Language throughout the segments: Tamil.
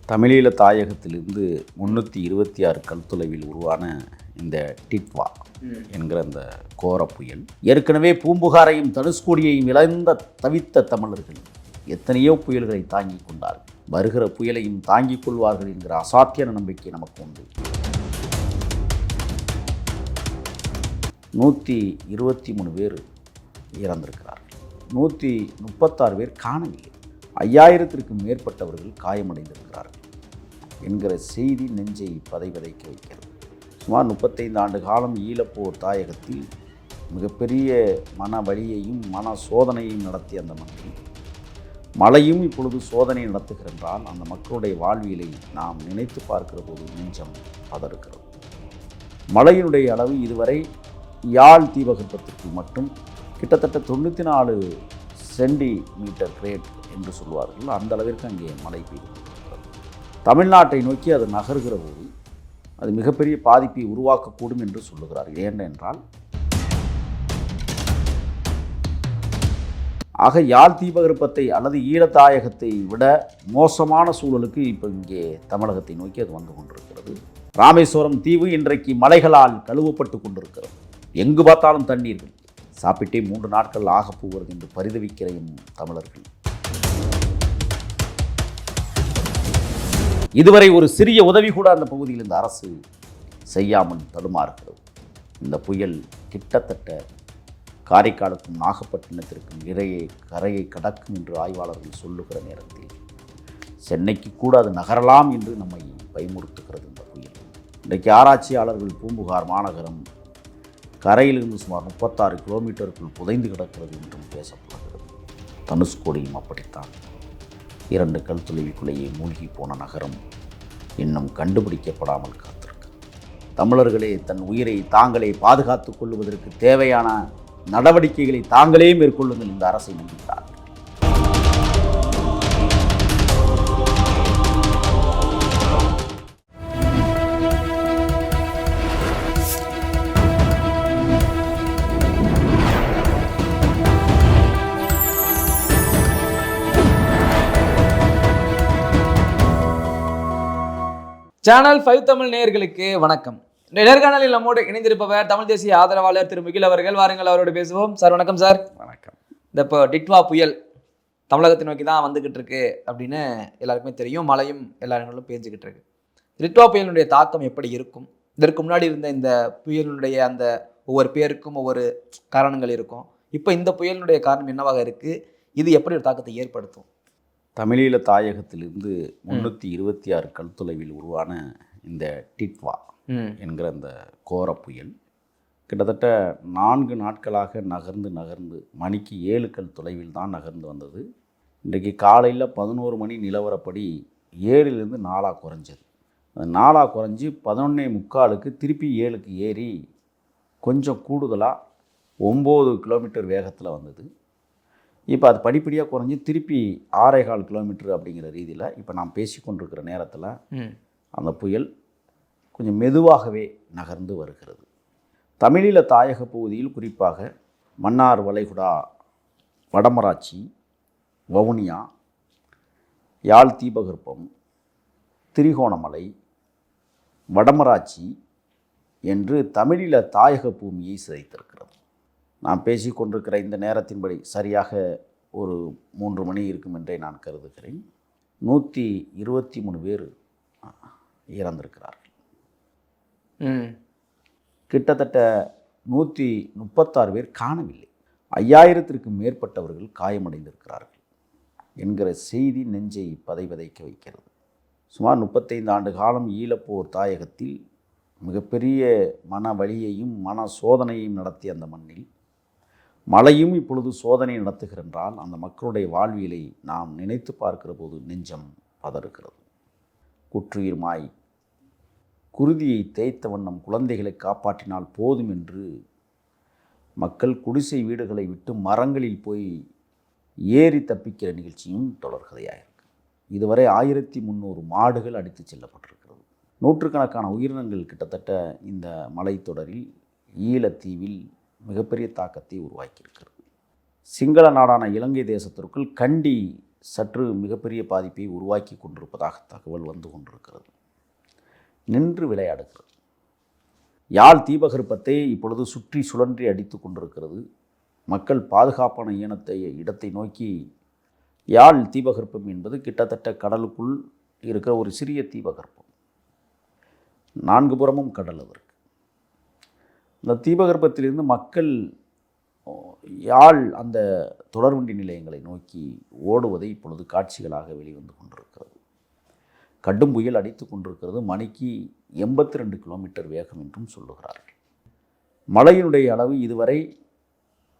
தமிழீழ தாயகத்திலிருந்து 326 கல் தொலைவில் உருவான இந்த டிட்வா என்கிற அந்த கோர புயல் ஏற்கனவே பூம்புகாரையும் தனுஷ்கோடியையும் இழந்த தவித்த தமிழர்கள் எத்தனையோ புயல்களை தாங்கிக் கொண்டார்கள். வருகிற புயலையும் தாங்கிக் கொள்வார்கள் என்கிற அசாத்தியான நம்பிக்கை நமக்கு உண்டு. 123 பேர் இறந்திருக்கிறார்கள். 136 பேர் காணவில்லை. 5000த்திற்கும் மேற்பட்டவர்கள் காயமடைந்திருக்கிறார்கள் என்கிற செய்தி நெஞ்சை பதைபதைக்க வைக்கிறது. சுமார் 35 ஆண்டு காலம் ஈழப்போர் தாயகத்தில் மிகப்பெரிய மன வலியையும் மன சோதனையும் நடத்திய அந்த மக்கள் மழையும் இப்பொழுது சோதனை நடத்துகின்றால் அந்த மக்களுடைய வாழ்வியலை நாம் நினைத்து பார்க்கிற போது நெஞ்சம் பதறுகிறது. மழையினுடைய அளவு இதுவரை யாழ் தீபகற்பத்திற்கு மட்டும் கிட்டத்தட்ட 94 சென்டிமீட்டர் கிரேட் என்று சொல்வார்கள். அந்த அளவிற்கு அங்கே மழை பெய்திருக்கிறது. தமிழ்நாட்டை நோக்கி அது நகர்கிற போது அது மிகப்பெரிய பாதிப்பை உருவாக்கக்கூடும் என்று சொல்லுகிறார்கள். ஏனென்றால் ஆக யாழ் தீபகற்பத்தை அல்லது ஈழத்தாயகத்தை விட மோசமான சூழலுக்கு இப்போ இங்கே தமிழகத்தை நோக்கி அது வந்து கொண்டிருக்கிறது. ராமேஸ்வரம் தீவு இன்றைக்கு மலைகளால் கழுவப்பட்டு கொண்டிருக்கிறது. எங்கு பார்த்தாலும் தண்ணீர்கள். சாப்பிட்டே 3 நாட்கள் ஆகப்போகிறது என்று பரிதவிக்கிற தமிழர்கள் இதுவரை ஒரு சிறிய உதவி கூட அந்த பகுதியில் இந்த அரசு செய்யாமல் தடுமாறுகிறது. இந்த புயல் கிட்டத்தட்ட காரைக்காலுக்கும் நாகப்பட்டினத்திற்கும் இடையே கரையை கடக்கும் என்று ஆய்வாளர்கள் சொல்லுகிற நேரத்தில் சென்னைக்கு கூட அது நகரலாம் என்று நம்மை பயமுறுத்துகிறது இந்த புயல். இன்றைக்கு ஆராய்ச்சியாளர்கள் பூம்புகார் மாநகரம் கரையிலிருந்து சுமார் 36 கிலோமீட்டருக்குள் புதைந்து கிடக்கிறது என்றும் பேசப்படுகிறது. தனுஷ்கோடியும் அப்படித்தான். 2 கல் தொலைவுக்குள்ளேயே மூழ்கி போன நகரம் இன்னும் கண்டுபிடிக்கப்படாமல் காத்திருக்கு. தமிழர்களே தன் உயிரை தாங்களே பாதுகாத்துக் கொள்வதற்கு தேவையான நடவடிக்கைகளை தாங்களே மேற்கொள்ளுங்கள் இந்த அரசை நம்புகிறார். சேனல் 5 தமிழ் நேயர்களுக்கு வணக்கம். நேர்காணலில் நம்மோடு இணைந்திருப்பவர் தமிழ் தேசிய ஆதரவாளர் திரு முகில் அவர்கள். வாருங்கள், அவரோடு பேசுவோம். சார் வணக்கம். சார் வணக்கம். இந்த இப்போ டிட்வா புயல் தமிழகத்தை நோக்கி தான் வந்துகிட்டு இருக்கு அப்படின்னு எல்லாருக்குமே தெரியும். மழையும் எல்லா இடங்களும் பேஞ்சுக்கிட்டு இருக்கு. டிட்வா புயலினுடைய தாக்கம் எப்படி இருக்கும்? இதற்கு முன்னாடி இருந்த இந்த புயலினுடைய அந்த ஒவ்வொரு பேருக்கும் ஒவ்வொரு காரணங்கள் இருக்கும். இப்போ இந்த புயலினுடைய காரணம் என்னவாக இருக்கு? இது எப்படி ஒரு தாக்கத்தை ஏற்படுத்தும்? தமிழீழ தாயகத்திலிருந்து 326 கல் தொலைவில் உருவான இந்த டிட்வா என்கிற அந்த கோர புயல் கிட்டத்தட்ட 4 நாட்களாக நகர்ந்து மணிக்கு 7 கல் தொலைவில் தான் நகர்ந்து வந்தது. இன்றைக்கு காலையில் 11 மணி நிலவரப்படி 7லிருந்து 4 குறைஞ்சது. அது 4 குறைஞ்சி 11:45க்கு திருப்பி 7க்கு ஏறி கொஞ்சம் கூடுதலாக 9 கிலோமீட்டர் வேகத்தில் வந்தது. இப்போ அது படிப்படியாக குறைஞ்சி திருப்பி 6.25 கிலோமீட்டர் அப்படிங்கிற ரீதியில் இப்போ நாம் பேசி கொண்டிருக்கிற நேரத்தில் அந்த புயல் கொஞ்சம் மெதுவாகவே நகர்ந்து வருகிறது. தமிழீழ தாயக பகுதியில் குறிப்பாக மன்னார் வளைகுடா, வடமராட்சி, வவுனியா, யாழ் தீபகற்பம், திரிகோணமலை, வடமராட்சி என்று தமிழீழ தாயக பூமியை சிதைத்திருக்கிறது. நான் பேசி கொண்டிருக்கிற இந்த நேரத்தின்படி சரியாக ஒரு 3 மணி இருக்கும் என்றே நான் கருதுகிறேன். 123 பேர் இறந்திருக்கிறார்கள். கிட்டத்தட்ட 136 பேர் காணவில்லை. 5000த்திற்கும் மேற்பட்டவர்கள் காயமடைந்திருக்கிறார்கள் என்கிற செய்தி நெஞ்சை பதைபதைக்க வைக்கிறது. சுமார் 35 ஆண்டு காலம் ஈழப்போர் தாயகத்தில் மிகப்பெரிய மன வலியையும் மன சோதனையும் நடத்திய அந்த மண்ணில் மழையும் இப்பொழுது சோதனை நடத்துகின்றால் அந்த மக்களுடைய வாழ்வியலை நாம் நினைத்து பார்க்கிற போது நெஞ்சம் பதறுகிறது. குற்றுயிர்மாய் குருதியை தேய்த்த வண்ணம் குழந்தைகளை காப்பாற்றினால் போதும் என்று மக்கள் குடிசை வீடுகளை விட்டு மரங்களில் போய் ஏறி தப்பிக்கிற நிகழ்ச்சியும் தொடர்கதையாயிருக்கு. இதுவரை 1300 மாடுகள் அடித்து செல்லப்பட்டிருக்கிறது. நூற்றுக்கணக்கான உயிரினங்கள் கிட்டத்தட்ட இந்த மலைத்தொடரில் ஈழத்தீவில் மிகப்பெரிய தாக்கத்தை உருவாக்கியிருக்கிறது. சிங்கள நாடான இலங்கை தேசத்திற்குள் கண்டி சற்று மிகப்பெரிய பாதிப்பை உருவாக்கி கொண்டிருப்பதாக தகவல் வந்து கொண்டிருக்கிறது. நின்று விளையாடுகிறது. யாழ் தீபகற்பத்தை இப்பொழுது சுற்றி சுழன்றி அடித்து கொண்டிருக்கிறது. மக்கள் பாதுகாப்பான இடத்தை நோக்கி யாழ் தீபகற்பம் என்பது கிட்டத்தட்ட கடலுக்குள் இருக்கிற ஒரு சிறிய தீபகற்பம். 4 புறமும் கடல் அதற்கு. இந்த தீபகற்பத்திலிருந்து மக்கள் யாழ் அந்த தொடர்வண்டி நிலையங்களை நோக்கி ஓடுவதை இப்பொழுது காட்சிகளாக வெளிவந்து கொண்டிருக்கிறது. கடும் புயல் அடித்து கொண்டிருக்கிறது. மணிக்கு 82 கிலோமீட்டர் வேகம் என்றும் சொல்லுகிறார்கள். மழையினுடைய அளவு இதுவரை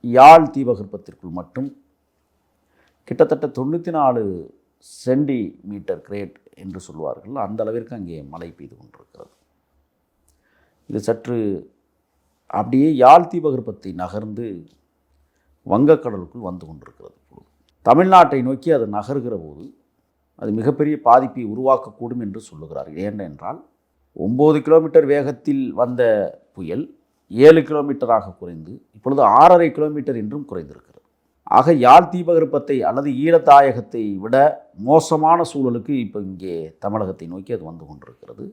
யாழ் தீபகற்பத்திற்குள் மட்டும் கிட்டத்தட்ட 94 சென்டிமீட்டர் கிரேட் என்று சொல்வார்கள். அந்த அளவிற்கு அங்கே மழை பெய்து கொண்டிருக்கிறது. இது சற்று அப்படியே யாழ் தீபகற்பத்தை நகர்ந்து வங்கக்கடலுக்குள் வந்து கொண்டிருக்கிறது. தமிழ்நாட்டை நோக்கி அது நகர்கிற போது அது மிகப்பெரிய பாதிப்பை உருவாக்கக்கூடும் என்று சொல்லுகிறார்கள். ஏனென்றால் 9 கிலோமீட்டர் வேகத்தில் வந்த புயல் 7 கிலோமீட்டராக குறைந்து இப்பொழுது 6.5 கிலோமீட்டர் என்றும் குறைந்திருக்கிறது. ஆக யாழ் தீபகற்பத்தை அல்லது ஈழத்தாயகத்தை விட மோசமான சூழலுக்கு இப்போ இங்கே தமிழகத்தை நோக்கி அது வந்து கொண்டிருக்கிறது.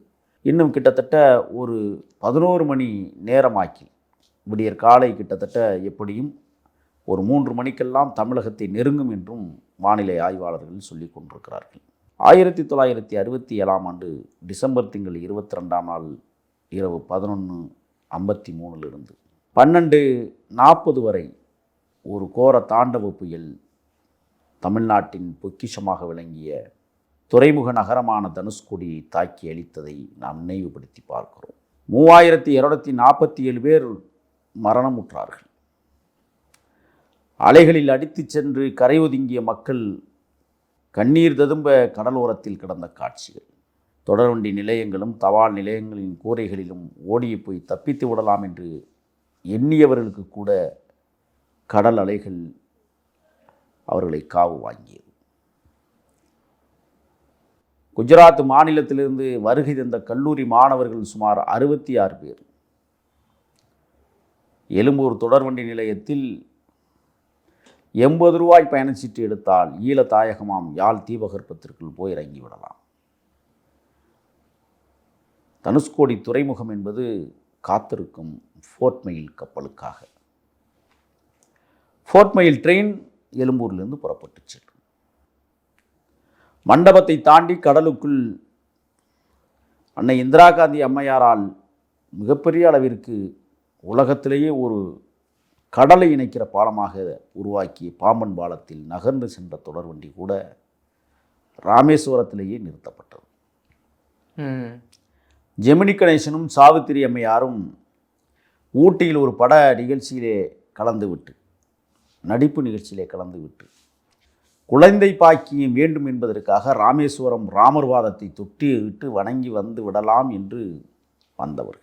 இன்னும் கிட்டத்தட்ட ஒரு 11 மணி நேரமாக்கி விடியற் காலை கிட்டத்தட்ட எப்படியும் ஒரு 3 மணிக்கெல்லாம் தமிழகத்தை நெருங்கும் என்றும் வானிலை ஆய்வாளர்கள் சொல்லி கொண்டிருக்கிறார்கள். 1967ஆம் ஆண்டு டிசம்பர் திங்கள் 22ஆம் நாள் இரவு 11:53 12:40 வரை ஒரு கோர தாண்டவ புயல் தமிழ்நாட்டின் பொக்கிஷமாக விளங்கிய துறைமுக நகரமான தனுஷ்கோடியை தாக்கி அளித்ததை நாம் நினைவுபடுத்தி பார்க்கிறோம். 3247 பேர் மரணமுற்றார்கள். அலைகளில் அடித்து சென்று கரை ஒதுங்கிய மக்கள் கண்ணீர் ததும்ப கடலோரத்தில் கிடந்த காட்சிகள். தொடர்வண்டி நிலையங்களும் தபால் நிலையங்களின் கூரைகளிலும் ஓடிய போய் தப்பித்து விடலாம் என்று எண்ணியவர்களுக்கு கூட கடல் அலைகள் அவர்களை காவு வாங்கியது. குஜராத் மாநிலத்திலிருந்து வருகை தந்த கல்லூரி மாணவர்கள் சுமார் 66 பேர் எழும்பூர் தொடர்வண்டி நிலையத்தில் 80 ரூபாய் பயணச்சீட்டு எடுத்தால் ஈழத்தாயகமாம் யாழ் தீபகற்பத்திற்குள் போய் இறங்கிவிடலாம். தனுஷ்கோடி துறைமுகம் என்பது காத்திருக்கும் ஃபோர்ட் மெயில் கப்பலுக்காக. ஃபோர்ட் மெயில் ட்ரெயின் எழும்பூரிலிருந்து புறப்பட்டு செல்லும். மண்டபத்தை தாண்டி கடலுக்குள் அன்னை இந்திரா காந்தி அம்மையாரால் மிகப்பெரிய அளவிற்கு உலகத்திலேயே ஒரு கடலை இணைக்கிற பாலமாக உருவாக்கிய பாம்பன் பாலத்தில் நகர்ந்து சென்ற தொடர்வண்டி கூட ராமேஸ்வரத்திலேயே நிறுத்தப்பட்டது. ஜெமினி கணேசனும் சாவித்திரி அம்மையாரும் ஊட்டியில் ஒரு பட நிகழ்ச்சியிலே கலந்துவிட்டு நடிப்பு நிகழ்ச்சியிலே கலந்துவிட்டு குழந்தை பாக்கியம் வேண்டும் என்பதற்காக ராமேஸ்வரம் ராமர் வாதத்தை தொட்டி விட்டு வணங்கி வந்து விடலாம் என்று வந்தவர்கள்.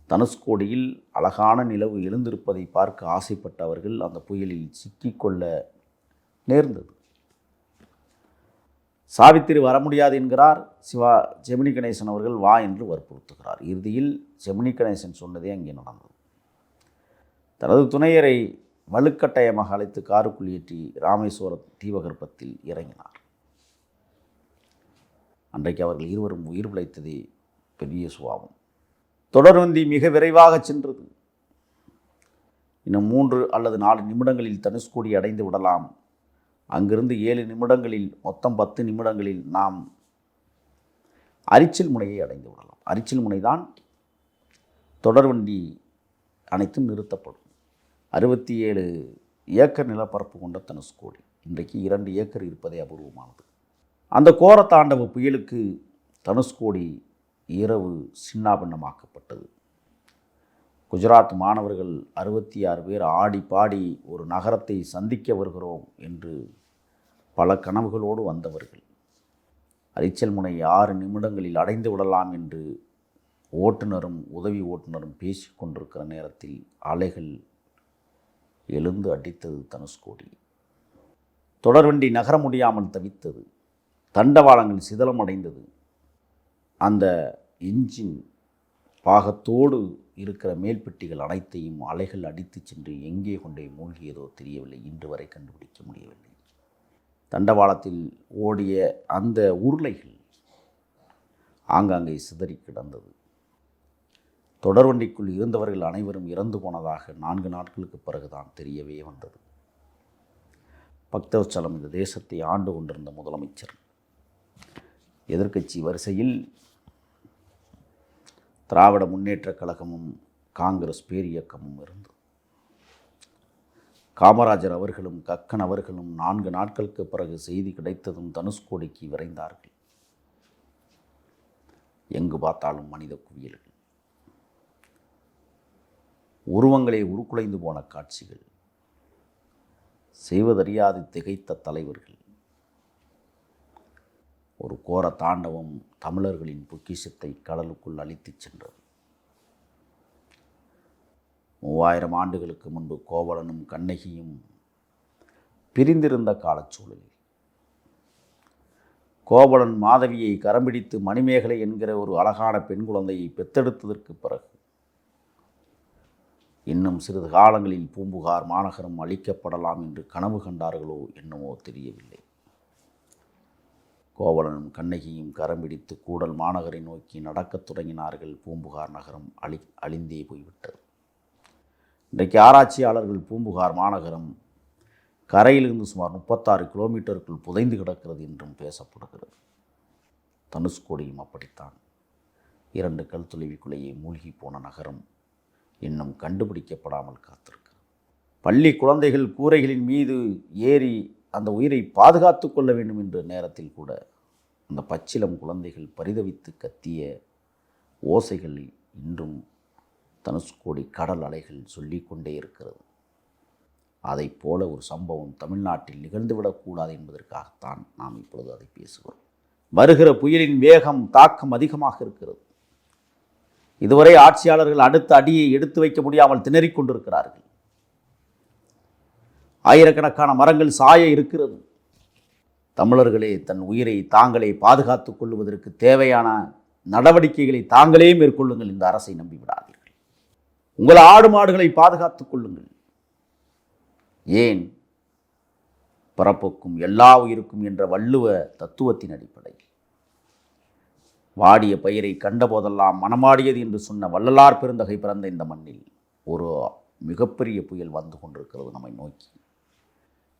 தனுஷ்கோடியில் அழகான நிலவு எழுந்திருப்பதை பார்க்க ஆசைப்பட்டவர்கள் அந்த புயலில் சிக்கிக்கொள்ள நேர்ந்தது. சாவித்திரி வர முடியாது என்கிறார். ஜெமினி கணேசன் அவர்கள் வா என்று வற்புறுத்துகிறார். இறுதியில் ஜெமினி கணேசன் சொன்னதே அங்கே நடந்தது. தனது துணையரை வலுக்கட்டாயமாக அழைத்து காருக்குள் ஏற்றி ராமேஸ்வரம் தீபகற்பத்தில் இறங்கினார். அன்றைக்கு அவர்கள் இருவரும் உயிர் பிழைத்ததே பெரிய சுபாவம். தொடர்வண்டி மிக விரைவாக சென்றது. இன்னும் 3 அல்லது 4 நிமிடங்களில் தனுஷ்கோடி அடைந்து விடலாம். அங்கிருந்து 7 நிமிடங்களில் மொத்தம் 10 நிமிடங்களில் நாம் அரிச்சல் முனையை அடைந்து விடலாம். அரிச்சல் முனைதான் தொடர்வண்டி அனைத்தும் நிறுத்தப்படும். 67 ஏக்கர் நிலப்பரப்பு கொண்ட தனுஷ்கோடி இன்றைக்கு 2 ஏக்கர் இருப்பதே அபூர்வமானது. அந்த கோர தாண்டவ புயலுக்கு தனுஷ்கோடி இரவு சின்னாபின்னமாக்கப்பட்டது. குஜராத் மாணவர்கள் 66 பேர் ஆடி பாடி ஒரு நகரத்தை சந்திக்க வருகிறோம் என்று பல கனவுகளோடு வந்தவர்கள் அரிச்சல் முனை 6 நிமிடங்களில் அடைந்து விடலாம் என்று ஓட்டுநரும் உதவி ஓட்டுநரும் பேசி கொண்டிருக்கிற நேரத்தில் அலைகள் எழுந்து அடித்தது தனுஷ்கோடி. தொடர்வண்டி நகர முடியாமல் தவித்தது. தண்டவாளங்கள் சிதலமடைந்தது. அந்த இன்ஜின் பாகத்தோடு இருக்கிற மேல்பெட்டிகள் அனைத்தையும் அலைகள் அடித்து சென்று எங்கே கொண்டே மூழ்கியதோ தெரியவில்லை. இன்று வரை கண்டுபிடிக்க முடியவில்லை. தண்டவாளத்தில் ஓடிய அந்த உருளைகள் ஆங்காங்கே சிதறி கிடந்தது. தொடர்வண்டிக்குள் இருந்தவர்கள் அனைவரும் இறந்து போனதாக 4 நாட்களுக்கு பிறகுதான் தெரியவே வந்தது. பக்தவச்சலம் இந்த தேசத்தை ஆண்டு கொண்டிருந்த முதலமைச்சர். எதிர்க்கட்சி வரிசையில் திராவிட முன்னேற்றக் கழகமும் காங்கிரஸ் பேரியக்கமும் இருந்தது. காமராஜர் அவர்களும் கக்கன் அவர்களும் 4 நாட்களுக்கு பிறகு செய்தி கிடைத்ததும் தனுஷ்கோடிக்கு விரைந்தார்கள். எங்கு பார்த்தாலும் மனித குவியல்கள், உருவங்களே உருக்குலைந்து போன காட்சிகள், செய்வதறியாது திகைத்த தலைவர்கள். ஒரு கோர தாண்டவம் தமிழர்களின் பொக்கிஷத்தை கடலுக்குள் அழித்துச் சென்றது. 3000 ஆண்டுகளுக்கு முன்பு கோவலனும் கண்ணகியும் பிரிந்திருந்த காலச்சூழலில் கோவலன் மாதவியை கரம்பிடித்து மணிமேகலை என்கிற ஒரு அழகான பெண் குழந்தையை பெத்தெடுத்ததற்கு பிறகு இன்னும் சிறிது காலங்களில் பூம்புகார் மாநகரம் அழிக்கப்படலாம் என்று கனவு கண்டார்களோ என்னவோ தெரியவில்லை. கோவலனும் கண்ணகியும் கரம்பிடித்து கூடல் மாநகரை நோக்கி நடக்கத் தொடங்கினார்கள். பூம்புகார் நகரம் அழிந்தே போய்விட்டது. இன்றைக்கு ஆராய்ச்சியாளர்கள் பூம்புகார் மாநகரம் கரையிலிருந்து சுமார் 36 கிலோமீட்டருக்குள் புதைந்து கிடக்கிறது என்றும் பேசப்படுகிறது. தனுஷ்கோடியும் அப்படித்தான். 2 கல்துளைவிக்குள்ளேயே மூழ்கி போன நகரம் இன்னும் கண்டுபிடிக்கப்படாமல் காத்திருக்கிறது. பள்ளி குழந்தைகள் கூரைகளின் மீது ஏறி அந்த உயிரை பாதுகாத்து கொள்ள வேண்டும் என்ற நேரத்தில் கூட அந்த பச்சிலம் குழந்தைகள் பரிதவித்து கத்திய ஓசைகள் இன்றும் தனுஷ்கோடி கடல் அலைகள் சொல்லிக்கொண்டே இருக்கிறது. அதை போல ஒரு சம்பவம் தமிழ்நாட்டில் நிகழ்ந்துவிடக்கூடாது என்பதற்காகத்தான் நாம் இப்பொழுது அதை பேசுகிறோம். வருகிற புயலின் வேகம் தாக்கம் அதிகமாக இருக்கிறது. இதுவரை ஆட்சியாளர்கள் அடுத்த அடியை எடுத்து வைக்க முடியாமல் திணறிக் கொண்டிருக்கிறார்கள். ஆயிரக்கணக்கான மரங்கள் சாய இருக்கிறது. தமிழர்களே தன் உயிரை தாங்களே பாதுகாத்துக் கொள்வதற்கு தேவையான நடவடிக்கைகளை தாங்களே மேற்கொள்ளுங்கள். இந்த அரசை நம்பிவிடாதீர்கள். உங்கள் ஆடு மாடுகளை பாதுகாத்துக் கொள்ளுங்கள். ஏன்? பிறப்புக்கும் எல்லா உயிருக்கும் என்ற வள்ளுவ தத்துவத்தின் அடிப்படையில் வாடிய பயிரை கண்டபோதெல்லாம் மனமாடியது என்று சொன்ன வள்ளலார் பெருந்தகை பிறந்த இந்த மண்ணில் ஒரு மிகப்பெரிய புயல் வந்து கொண்டிருக்கிறது நம்மை நோக்கி.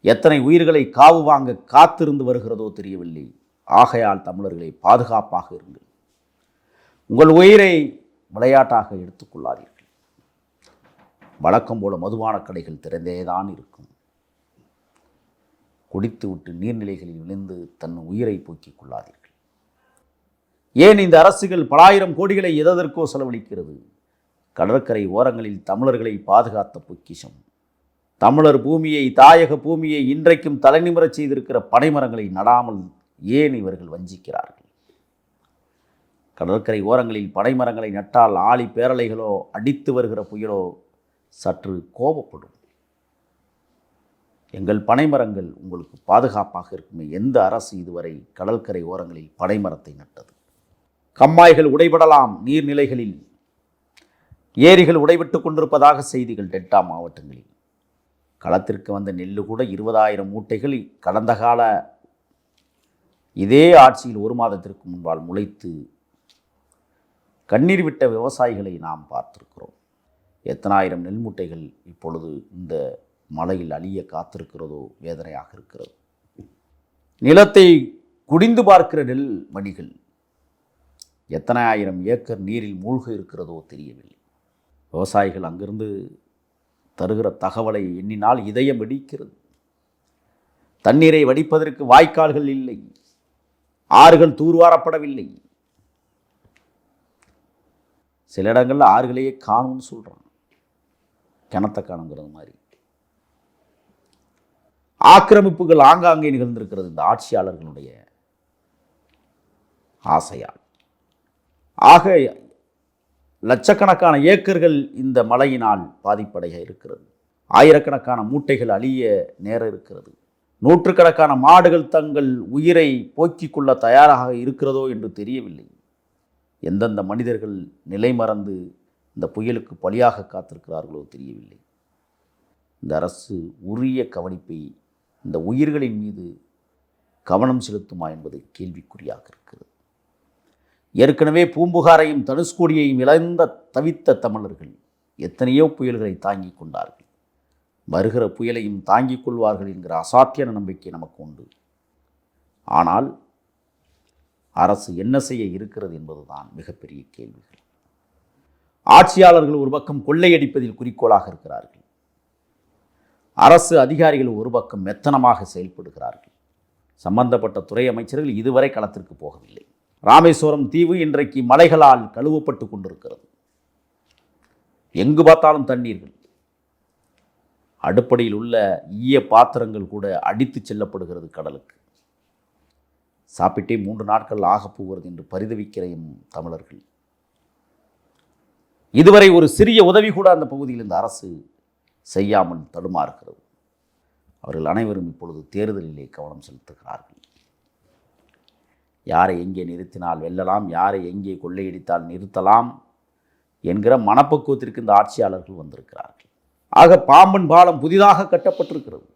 எத்தனை உயிர்களை காவு வாங்க காத்திருந்து வருகிறதோ தெரியவில்லை. ஆகையால் தமிழர்களை பாதுகாப்பாக இருங்கள். உங்கள் உயிரை விளையாட்டாக எடுத்துக்கொள்ளாதீர்கள். வழக்கம் போல மதுபான கடைகள் திறந்தேதான் இருக்கும். குடித்துவிட்டு நீர்நிலைகளில் விழுந்து தன் உயிரை போக்கிக் கொள்ளாதீர்கள். ஏன் இந்த அரசுகள் பல ஆயிரம் கோடிகளை எதற்கோ செலவழிக்கிறது? கடற்கரை ஓரங்களில் தமிழர்களை பாதுகாத்த பொக்கிஷம், தமிழர் பூமியை, தாயக பூமியை இன்றைக்கும் தலைநிமிரச் செய்திருக்கிற பனைமரங்களை நடாமல் ஏன் இவர்கள் வஞ்சிக்கிறார்கள்? கடற்கரை ஓரங்களில் பனைமரங்களை நட்டால் ஆழி பேரலைகளோ அடித்து வருகிற புயலோ சற்று கோபப்படும். எங்கள் பனைமரங்கள் உங்களுக்கு பாதுகாப்பாக இருக்குமே. எந்த அரசு இதுவரை கடற்கரை ஓரங்களில் பனைமரத்தை நட்டது? கம்மாய்கள் உடைபடலாம், நீர்நிலைகளில் ஏரிகள் உடைவிட்டு கொண்டிருப்பதாக செய்திகள். டெல்டா மாவட்டங்களில் களத்திற்கு வந்த நெல்லு கூட 20,000 மூட்டைகள் கடந்த கால இதே ஆட்சியில் 1 மாதத்திற்கு முன்பால் முளைத்து கண்ணீர் விட்ட விவசாயிகளை நாம் பார்த்திருக்கிறோம். எத்தனாயிரம் நெல் மூட்டைகள் இப்பொழுது இந்த மழையில் அழிய காத்திருக்கிறதோ வேதனையாக இருக்கிறது. நிலத்தை குடிந்து பார்க்கிற நெல் மணிகள் எத்தனை ஆயிரம் ஏக்கர் நீரில் மூழ்க இருக்கிறதோ தெரியவில்லை. விவசாயிகள் அங்கிருந்து தருகிற தகவலை எண்ணினால் இதயம் வெடிக்கிறது. தண்ணீரை வடிப்பதற்கு வாய்க்கால்கள் இல்லை, ஆறுகள் தூர்வாரப்படவில்லை. சில இடங்களில் ஆறுகளையே காணும்னு சொல்கிறான், கிணத்தை காணுங்கிறது மாதிரி. ஆக்கிரமிப்புகள் ஆங்காங்கே நிகழ்ந்திருக்கிறது இந்த ஆட்சியாளர்களுடைய ஆசையால். ஆக லட்சக்கணக்கான ஏக்கர்கள் இந்த மழையினால் பாதிப்படைய இருக்கிறது. ஆயிரக்கணக்கான மூட்டைகள் அழிய நேர இருக்கிறது. நூற்றுக்கணக்கான மாடுகள் தங்கள் உயிரை போக்கிக் கொள்ள தயாராக இருக்கிறதோ என்று தெரியவில்லை. எந்தெந்த மனிதர்கள் நிலை மறந்து இந்த புயலுக்கு பலியாக காத்திருக்கிறார்களோ தெரியவில்லை. இந்த அரசு உரிய கவனிப்பை இந்த உயிர்களின் மீது கவனம் செலுத்துமா என்பது கேள்விக்குறியாக இருக்கிறது. ஏற்கனவே பூம்புகாரையும் தனுஷ்கோடியையும் இழந்த தவித்த தமிழர்கள் எத்தனையோ புயல்களை தாங்கிக் கொண்டார்கள். வருகிற புயலையும் தாங்கிக் கொள்வார்கள் என்கிற அசாத்தியான நம்பிக்கை நமக்கு உண்டு. ஆனால் அரசு என்ன செய்ய இருக்கிறது என்பதுதான் மிகப்பெரிய கேள்விகள். ஆட்சியாளர்கள் ஒரு பக்கம் கொள்ளையடிப்பதில் குறிக்கோளாக இருக்கிறார்கள். அரசு அதிகாரிகள் ஒரு பக்கம் மெத்தனமாக செயல்படுகிறார்கள். சம்பந்தப்பட்ட துறை அமைச்சர்கள் இதுவரை களத்திற்கு போகவில்லை. ராமேஸ்வரம் தீவு இன்றைக்கு மலைகளால் கழுவப்பட்டு கொண்டிருக்கிறது. எங்கு பார்த்தாலும் தண்ணீர்கள். அடுப்படியில் உள்ள ஈய பாத்திரங்கள் கூட அடித்து செல்லப்படுகிறது கடலுக்கு. சாப்பிட்டே 3 நாட்கள் ஆகப் போகிறது என்று பரிதவிக்கிற தமிழர்கள். இதுவரை ஒரு சிறிய உதவி கூட அந்த பகுதியில் இந்த அரசு செய்யாமல் தடுமாறுகிறது. அவர்கள் அனைவரும் இப்பொழுது தேர்தலிலே கவனம் செலுத்துகிறார்கள். யாரை எங்கே நிறுத்தினால் வெல்லலாம், யாரை எங்கே கொள்ளையடித்தால் நிறுத்தலாம் என்கிற மனப்பக்குவத்திற்கு இந்த ஆட்சியாளர்கள் வந்திருக்கிறார்கள். ஆக பாம்பன் பாலம் புதிதாக கட்டப்பட்டிருக்கிறது.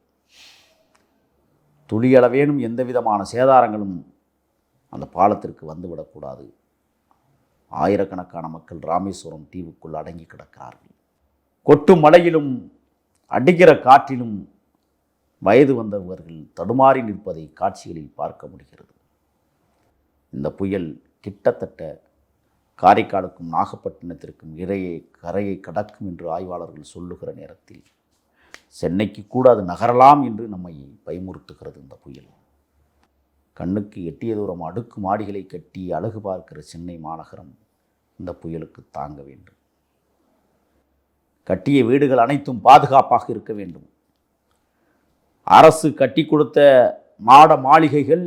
துளியளவேனும் எந்த விதமான சேதாரங்களும் அந்த பாலத்திற்கு வந்துவிடக்கூடாது. ஆயிரக்கணக்கான மக்கள் ராமேஸ்வரம் தீவுக்குள் அடங்கி கிடக்கிறார்கள். கொட்டும் மழையிலும் அடிக்கிற காற்றிலும் வயது வந்தவர்கள் தடுமாறி நிற்பதை காட்சிகளில் பார்க்க முடிகிறது. இந்த புயல் கிட்டத்தட்ட காரைக்காலுக்கும் நாகப்பட்டினத்திற்கும் இடையே கரையை கடக்கும் என்று ஆய்வாளர்கள் சொல்லுகிற நேரத்தில் சென்னைக்கு கூட அது நகரலாம் என்று நம்மை பயமுறுத்துகிறது. இந்த புயல் கண்ணுக்கு எட்டிய தூரம் அடுக்கு மாடிகளை கட்டி அழகு பார்க்கிற சென்னை மாநகரம் இந்த புயலுக்கு தாங்க வேண்டும். கட்டிய வீடுகள் அனைத்தும் பாதுகாப்பாக இருக்க வேண்டும். அரசு கட்டி கொடுத்த மாட மாளிகைகள்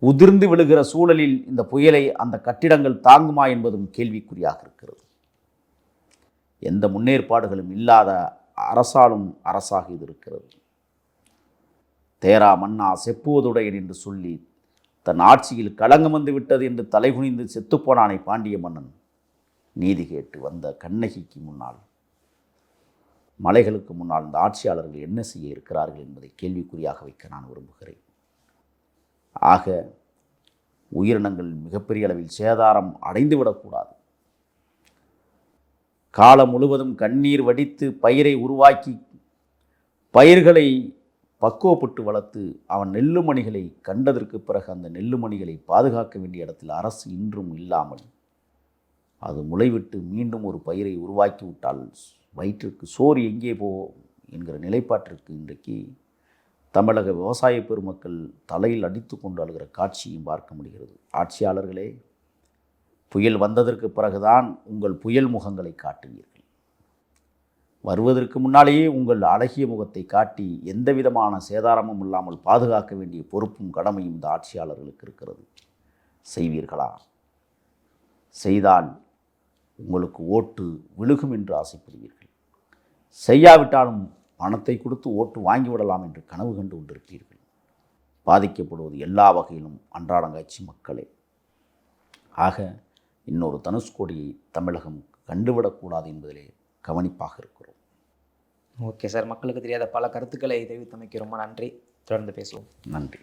உதிர்ந்து விழுகிற சூழலில் இந்த புயலை அந்த கட்டிடங்கள் தாங்குமா என்பதும் கேள்விக்குறியாக இருக்கிறது. எந்த முன்னேற்பாடுகளும் இல்லாத அரசாலும் அரசாக இது இருக்கிறது. தேரா மன்னா செப்புவதுடையன் என்று சொல்லி தன் ஆட்சியில் களங்கம் வந்து விட்டது என்று தலைகுனிந்து செத்துப்போனானை பாண்டிய மன்னன் நீதி கேட்டு வந்த கண்ணகிக்கு முன்னால், மலைகளுக்கு முன்னால் இந்த ஆட்சியாளர்கள் என்ன செய்ய இருக்கிறார்கள் என்பதை கேள்விக்குறியாக வைக்க நான் விரும்புகிறேன். ஆக உயிரினங்கள் மிகப்பெரிய அளவில் சேதாரம் அடைந்துவிடக்கூடாது. காலம் முழுவதும் கண்ணீர் வடித்து பயிரை உருவாக்கி பயிர்களை பக்குவப்பட்டு வளர்த்து அவன் நெல்லுமணிகளை கண்டதற்கு பிறகு அந்த நெல்லுமணிகளை பாதுகாக்க வேண்டிய இடத்தில் அரசு இன்றும் இல்லாமல் அது முளைவிட்டு மீண்டும் ஒரு பயிரை உருவாக்கி விட்டால் வயிற்றுக்கு சோறு எங்கே போகும் என்கிற நிலைப்பாட்டிற்கு இன்றைக்கு தமிழக விவசாய பெருமக்கள் தலையில் அடித்து கொண்டு அழுகிற காட்சியும் பார்க்க முடிகிறது. ஆட்சியாளர்களே, புயல் வந்ததற்கு பிறகுதான் உங்கள் புயல் முகங்களை காட்டுவீர்கள். வருவதற்கு முன்னாலேயே உங்கள் அழகிய முகத்தை காட்டி எந்த விதமான சேதாரமும் இல்லாமல் பாதுகாக்க வேண்டிய பொறுப்பும் கடமையும் இந்த ஆட்சியாளர்களுக்கு இருக்கிறது. செய்வீர்களா? செய்தால் உங்களுக்கு ஓட்டு விழுகும் என்று ஆசைப்படுவீர்கள். செய்யாவிட்டாலும் பணத்தை கொடுத்து ஓட்டு வாங்கிவிடலாம் என்று கனவு கண்டு கொண்டிருப்பீர்கள். பாதிக்கப்படுவது எல்லா வகையிலும் அன்றாடங்காட்சி மக்களே. ஆக இன்னொரு தனுஷ்கோடியை தமிழகம் கண்டுவிடக்கூடாது என்பதிலே கவனிப்பாக இருக்கிறோம். ஓகே சார், மக்களுக்கு தெரியாத பல கருத்துக்களை தெரிவித்தமைக்கு ரொம்ப நன்றி. தொடர்ந்து பேசுவோம். நன்றி.